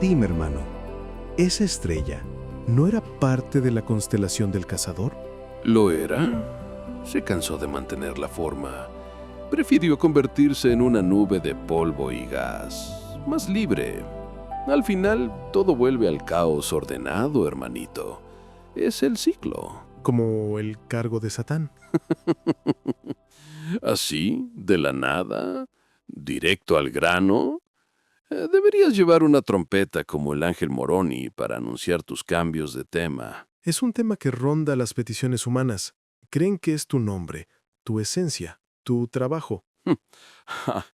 Dime, hermano, ¿esa estrella no era parte de la constelación del Cazador? ¿Lo era? Se cansó de mantener la forma. Prefirió convertirse en una nube de polvo y gas, más libre. Al final, todo vuelve al caos ordenado, hermanito. Es el ciclo. Como el cargo de Satán. Así, de la nada, directo al grano. Deberías llevar una trompeta como el Ángel Moroni para anunciar tus cambios de tema. Es un tema que ronda las peticiones humanas. Creen que es tu nombre, tu esencia, tu trabajo. ¡Ja!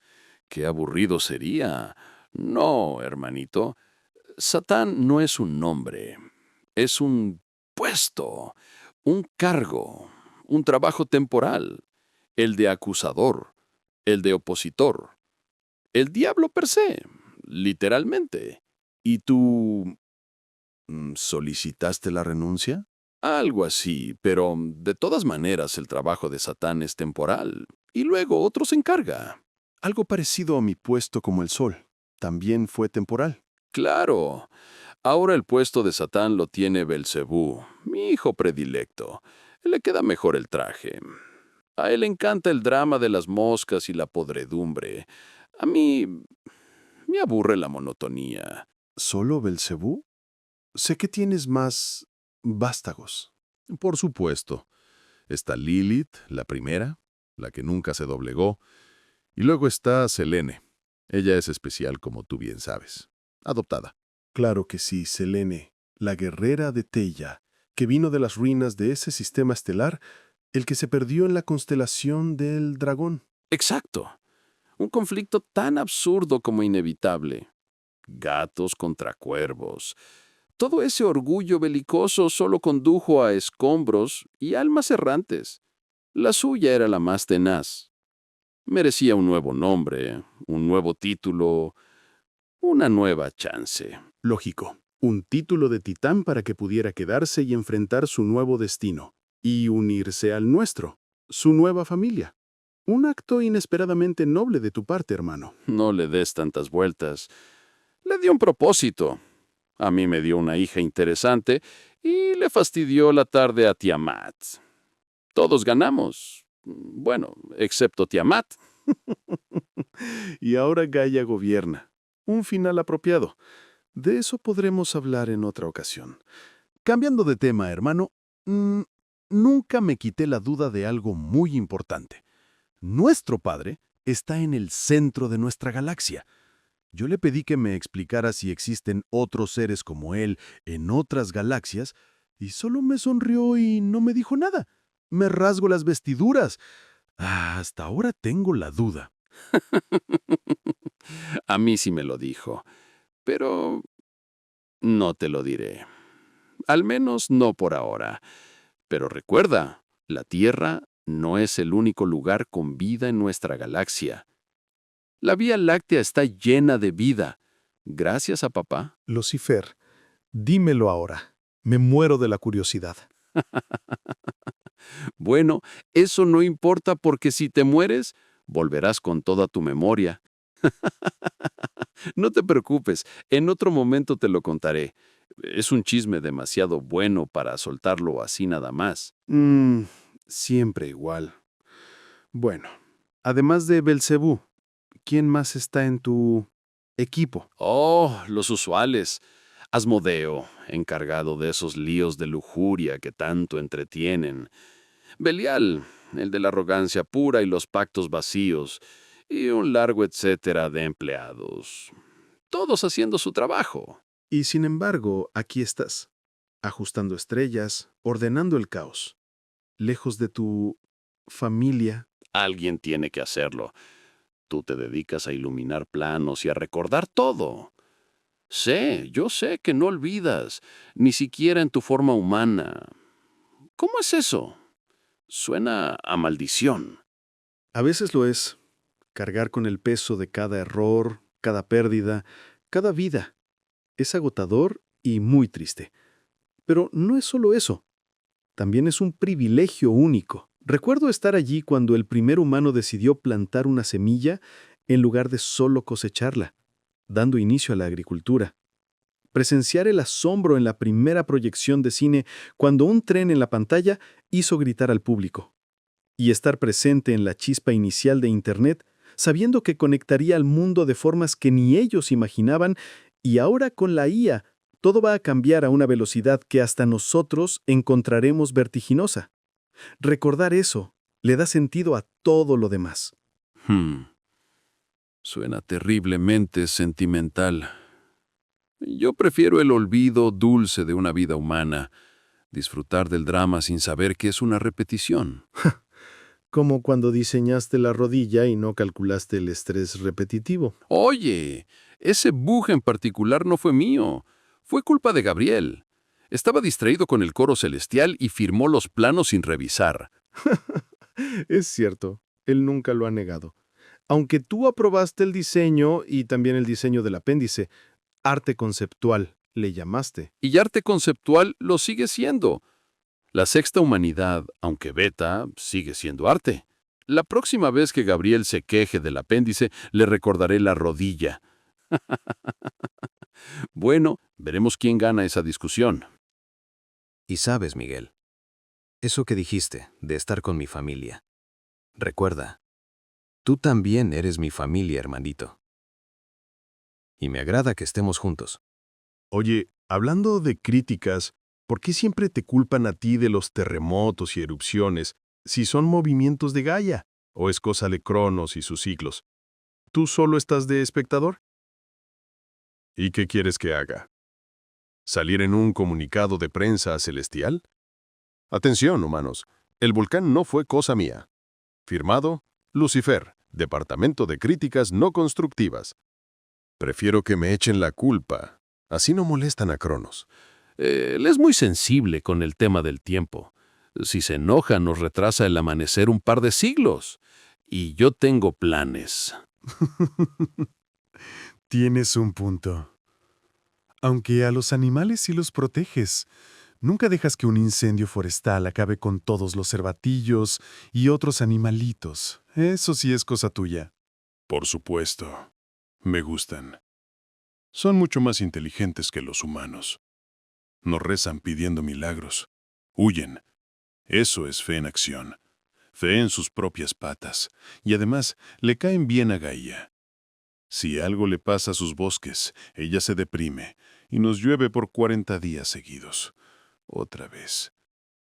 ¡Qué aburrido sería! No, hermanito. Satán no es un nombre. Es un puesto, un cargo, un trabajo temporal. El de acusador, el de opositor. El diablo per se, literalmente. ¿Y tú solicitaste la renuncia? Algo así, pero de todas maneras el trabajo de Satán es temporal, y luego otro se encarga. Algo parecido a mi puesto como el sol. También fue temporal. Claro, ahora el puesto de Satán lo tiene Belcebú, mi hijo predilecto. Le queda mejor el traje. A él le encanta el drama de las moscas y la podredumbre. A mí me aburre la monotonía. ¿Solo Belcebú? Sé que tienes más vástagos. Por supuesto. Está Lilith, la primera, la que nunca se doblegó, y luego está Selene. Ella es especial, como tú bien sabes. Adoptada. Claro que sí, Selene, la guerrera de Teia, que vino de las ruinas de ese sistema estelar, el que se perdió en la constelación del dragón. Exacto. Un conflicto tan absurdo como inevitable. Gatos contra cuervos. Todo ese orgullo belicoso solo condujo a escombros y almas errantes. La suya era la más tenaz. Merecía un nuevo nombre, un nuevo título, una nueva chance. Lógico, un título de titán para que pudiera quedarse y enfrentar su nuevo destino, y unirse al nuestro, su nueva familia. Un acto inesperadamente noble de tu parte, hermano. No le des tantas vueltas. Le dio un propósito. A mí me dio una hija interesante y le fastidió la tarde a Tiamat. Todos ganamos. Bueno, excepto Tiamat. Y ahora Gaia gobierna. Un final apropiado. De eso podremos hablar en otra ocasión. Cambiando de tema, hermano, nunca me quité la duda de algo muy importante. Nuestro Padre está en el centro de nuestra galaxia. Yo le pedí que me explicara si existen otros seres como él en otras galaxias, y solo me sonrió y no me dijo nada. Me rasgo las vestiduras. Hasta ahora tengo la duda. A mí sí me lo dijo, pero no te lo diré. Al menos no por ahora. Pero recuerda, la Tierra no es el único lugar con vida en nuestra galaxia. La Vía Láctea está llena de vida, gracias a papá. Lucifer, dímelo ahora. Me muero de la curiosidad. Bueno, eso no importa porque si te mueres, volverás con toda tu memoria. No te preocupes, en otro momento te lo contaré. Es un chisme demasiado bueno para soltarlo así nada más. Siempre igual. Bueno, además de Belcebú, ¿quién más está en tu equipo? Oh, los usuales. Asmodeo, encargado de esos líos de lujuria que tanto entretienen. Belial, el de la arrogancia pura y los pactos vacíos. Y un largo etcétera de empleados. Todos haciendo su trabajo. Y sin embargo, aquí estás, ajustando estrellas, ordenando el caos, lejos de tu familia. Alguien tiene que hacerlo. Tú te dedicas a iluminar planos y a recordar todo. Yo sé que no olvidas, ni siquiera en tu forma humana. ¿Cómo es eso? Suena a maldición. A veces lo es, cargar con el peso de cada error, cada pérdida, cada vida. Es agotador y muy triste. Pero no es solo eso. También es un privilegio único. Recuerdo estar allí cuando el primer humano decidió plantar una semilla en lugar de solo cosecharla, dando inicio a la agricultura. presenciar el asombro en la primera proyección de cine cuando un tren en la pantalla hizo gritar al público, y estar presente en la chispa inicial de Internet, sabiendo que conectaría al mundo de formas que ni ellos imaginaban, y ahora con la IA, todo va a cambiar a una velocidad que hasta nosotros encontraremos vertiginosa. Recordar eso le da sentido a todo lo demás. Suena terriblemente sentimental. Yo prefiero el olvido dulce de una vida humana, disfrutar del drama sin saber que es una repetición. Como cuando diseñaste la rodilla y no calculaste el estrés repetitivo. Oye, ese bug en particular no fue mío, fue culpa de Gabriel. Estaba distraído con el coro celestial y firmó los planos sin revisar. Es cierto, él nunca lo ha negado. Aunque tú aprobaste el diseño y también el diseño del apéndice, arte conceptual, le llamaste. Y arte conceptual lo sigue siendo. La sexta humanidad, aunque beta, sigue siendo arte. La próxima vez que Gabriel se queje del apéndice, le recordaré la rodilla. Bueno, veremos quién gana esa discusión. Y sabes, Miguel, eso que dijiste de estar con mi familia. Recuerda, tú también eres mi familia, hermanito. Y me agrada que estemos juntos. Oye, hablando de críticas, ¿por qué siempre te culpan a ti de los terremotos y erupciones si son movimientos de Gaia? ¿O es cosa de Cronos y sus ciclos? ¿Tú solo estás de espectador? ¿Y qué quieres que haga? ¿Salir en un comunicado de prensa celestial? Atención, humanos, el volcán no fue cosa mía. Firmado, Lucifer, Departamento de Críticas No Constructivas. Prefiero que me echen la culpa, así no molestan a Cronos. Él es muy sensible con el tema del tiempo. Si se enoja, nos retrasa el amanecer un par de siglos. Y yo tengo planes. Tienes un punto. Aunque a los animales sí los proteges, nunca dejas que un incendio forestal acabe con todos los cervatillos y otros animalitos. Eso sí es cosa tuya. Por supuesto. Me gustan. Son mucho más inteligentes que los humanos. No rezan pidiendo milagros. Huyen. Eso es fe en acción. Fe en sus propias patas. Y además, le caen bien a Gaia. Si algo le pasa a sus bosques, ella se deprime y nos llueve por 40 días seguidos. Otra vez.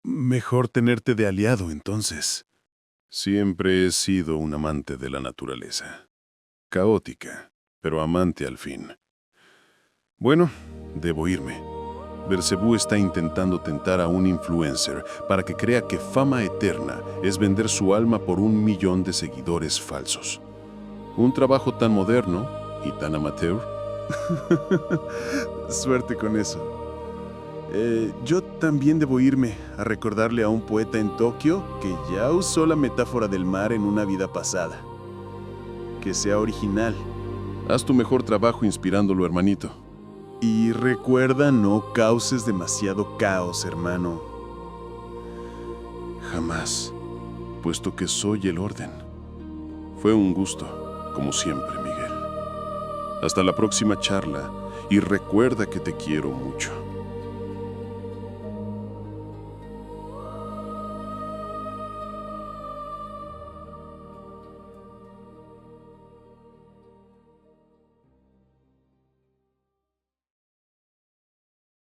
Mejor tenerte de aliado, entonces. Siempre he sido un amante de la naturaleza. Caótica, pero amante al fin. Bueno, debo irme. Belcebú está intentando tentar a un influencer para que crea que fama eterna es vender su alma por 1 millón de seguidores falsos. Un trabajo tan moderno y tan amateur. Suerte con eso. Yo también debo irme a recordarle a un poeta en Tokio que ya usó la metáfora del mar en una vida pasada. Que sea original. Haz tu mejor trabajo inspirándolo, hermanito. Y recuerda, no causes demasiado caos, hermano. Jamás, puesto que soy el orden. Fue un gusto, como siempre, Miguel. Hasta la próxima charla, y recuerda que te quiero mucho.